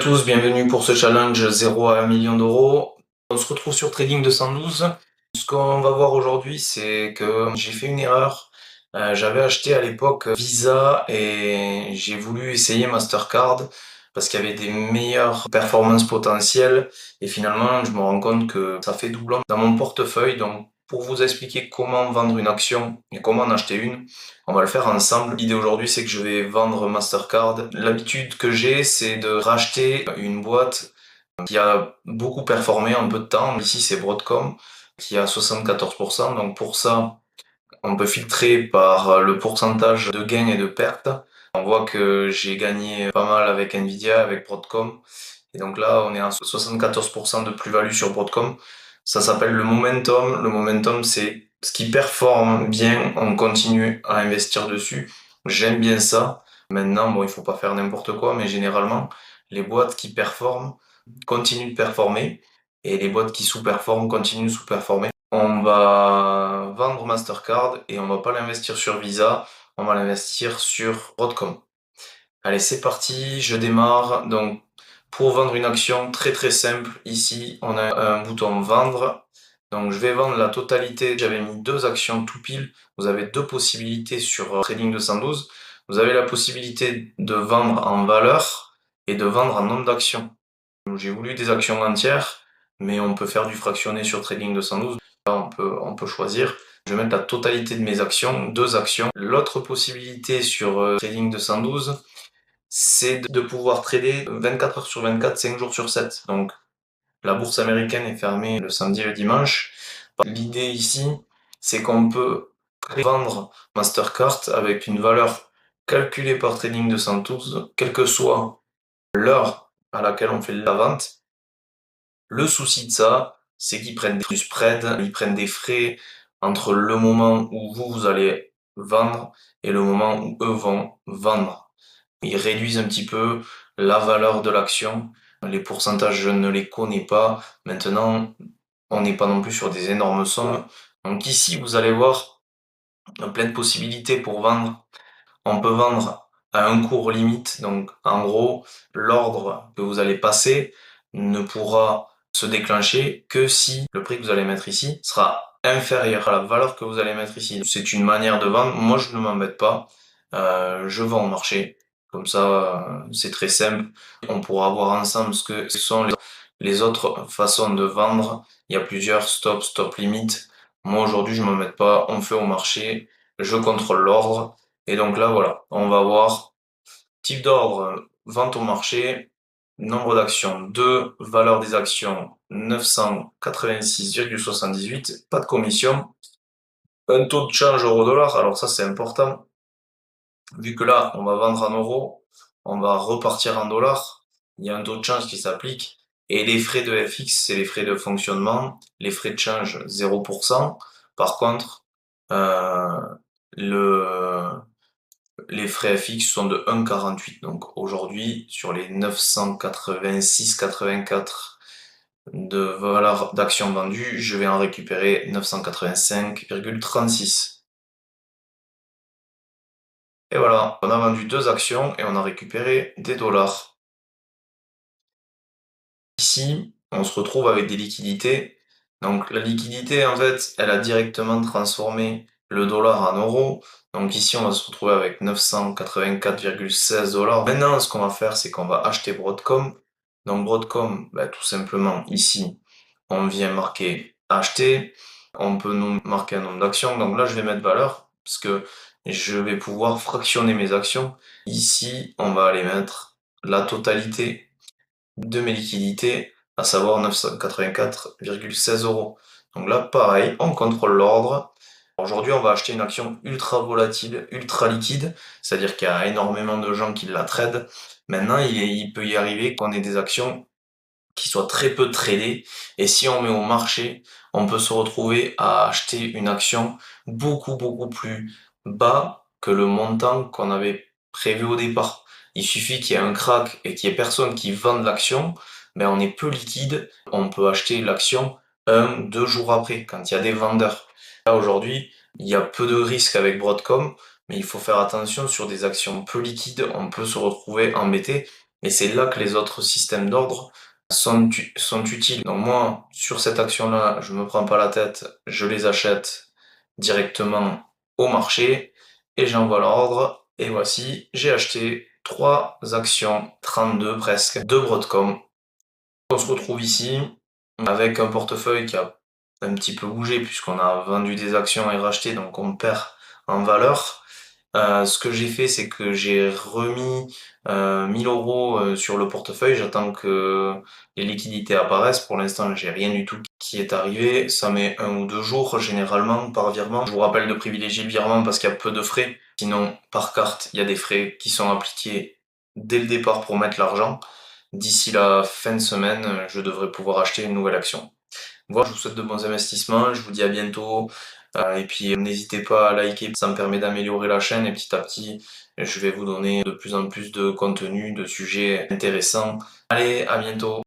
tous, bienvenue pour ce challenge 0 à 1 million d'euros. On se retrouve sur Trading 212. Ce qu'on va voir aujourd'hui, c'est que j'ai fait une erreur. J'avais acheté à l'époque Visa et j'ai voulu essayer Mastercard parce qu'il y avait des meilleures performances potentielles et finalement je me rends compte que ça fait doublon dans mon portefeuille. Donc pour vous expliquer comment vendre une action et comment en acheter une, on va le faire ensemble. L'idée aujourd'hui, c'est que je vais vendre Mastercard. L'habitude que j'ai, c'est de racheter une boîte qui a beaucoup performé en peu de temps. Ici, c'est Broadcom qui a 74%. Donc pour ça, on peut filtrer par le pourcentage de gains et de pertes. On voit que j'ai gagné pas mal avec Nvidia, avec Broadcom. Et donc là, on est à 74% de plus-value sur Broadcom. Ça s'appelle le momentum. Le momentum, c'est ce qui performe bien, on continue à investir dessus. J'aime bien ça. Maintenant, bon, il faut pas faire n'importe quoi, mais généralement, les boîtes qui performent continuent de performer et les boîtes qui sous-performent continuent de sous-performer. On va vendre Mastercard et on va pas l'investir sur Visa, on va l'investir sur Broadcom. Allez, c'est parti, je démarre. Donc, pour vendre une action, très très simple, ici, on a un bouton vendre. Donc, je vais vendre la totalité. J'avais mis deux actions tout pile. Vous avez deux possibilités sur Trading 212. Vous avez la possibilité de vendre en valeur et de vendre en nombre d'actions. J'ai voulu des actions entières, mais on peut faire du fractionné sur Trading 212. Là, on peut choisir. Je vais mettre la totalité de mes actions, deux actions. L'autre possibilité sur Trading 212, c'est de pouvoir trader 24 heures sur 24, 5 jours sur 7. Donc, la bourse américaine est fermée le samedi et le dimanche. L'idée ici, c'est qu'on peut vendre Mastercard avec une valeur calculée par Trading 212, quelle que soit l'heure à laquelle on fait la vente. Le souci de ça, c'est qu'ils prennent du spread, ils prennent des frais entre le moment où vous allez vendre et le moment où eux vont vendre. Ils réduisent un petit peu la valeur de l'action. Les pourcentages, je ne les connais pas. Maintenant, on n'est pas non plus sur des énormes sommes. Donc ici, vous allez voir plein de possibilités pour vendre. On peut vendre à un cours limite. Donc en gros, l'ordre que vous allez passer ne pourra se déclencher que si le prix que vous allez mettre ici sera inférieur à la valeur que vous allez mettre ici. C'est une manière de vendre. Moi, je ne m'embête pas. Je vends au marché. Comme ça, c'est très simple. On pourra voir ensemble ce que sont les autres façons de vendre. Il y a plusieurs stop limit. Moi, aujourd'hui, je ne m'embête pas. On fait au marché. Je contrôle l'ordre. Et donc là, voilà, on va voir type d'ordre, vente au marché, nombre d'actions 2, valeur des actions 986,78, pas de commission, un taux de change euro-dollar, alors ça c'est important, vu que là on va vendre en euros, on va repartir en dollars, il y a un taux de change qui s'applique, et les frais de FX, c'est les frais de fonctionnement, les frais de change 0%, par contre, euh, le les frais FX sont de 1,48. Donc aujourd'hui, sur les 986,84 de valeur d'action vendue, je vais en récupérer 985,36. Et voilà, on a vendu deux actions et on a récupéré des dollars. Ici, on se retrouve avec des liquidités. Donc la liquidité, en fait, elle a directement transformé le dollar en euros. Donc ici, on va se retrouver avec 984,16 dollars. Maintenant, ce qu'on va faire, c'est qu'on va acheter Broadcom. Donc Broadcom, tout simplement, ici, on vient marquer acheter. On peut marquer un nombre d'actions. Donc là, je vais mettre valeur parce que je vais pouvoir fractionner mes actions. Ici, on va aller mettre la totalité de mes liquidités, à savoir 984,16 euros. Donc là, pareil, on contrôle l'ordre. Aujourd'hui, on va acheter une action ultra volatile, ultra liquide, c'est-à-dire qu'il y a énormément de gens qui la tradent. Maintenant, il peut y arriver qu'on ait des actions qui soient très peu tradées, et si on met au marché, on peut se retrouver à acheter une action beaucoup plus bas que le montant qu'on avait prévu au départ. Il suffit qu'il y ait un crack et qu'il y ait personne qui vende l'action, on est peu liquide, on peut acheter l'action 1, 2 jours après, quand il y a des vendeurs. Là aujourd'hui, il y a peu de risques avec Broadcom, mais il faut faire attention sur des actions peu liquides, on peut se retrouver embêté. Et c'est là que les autres systèmes d'ordre sont utiles. Donc moi, sur cette action-là, je me prends pas la tête, je les achète directement au marché et j'envoie l'ordre. Et voici, j'ai acheté 3 actions, 32 presque, de Broadcom. On se retrouve ici avec un portefeuille qui a un petit peu bougé puisqu'on a vendu des actions et racheté, donc on perd en valeur. Ce que j'ai fait, c'est que j'ai remis 1000 euros sur le portefeuille. J'attends que les liquidités apparaissent. Pour l'instant, j'ai rien du tout qui est arrivé. Ça met 1 ou 2 jours généralement par virement. Je vous rappelle de privilégier le virement parce qu'il y a peu de frais. Sinon, par carte, il y a des frais qui sont appliqués dès le départ pour mettre l'argent. D'ici la fin de semaine, je devrais pouvoir acheter une nouvelle action. Voilà, je vous souhaite de bons investissements, je vous dis à bientôt. Et puis n'hésitez pas à liker, ça me permet d'améliorer la chaîne et petit à petit, je vais vous donner de plus en plus de contenu, de sujets intéressants. Allez, à bientôt.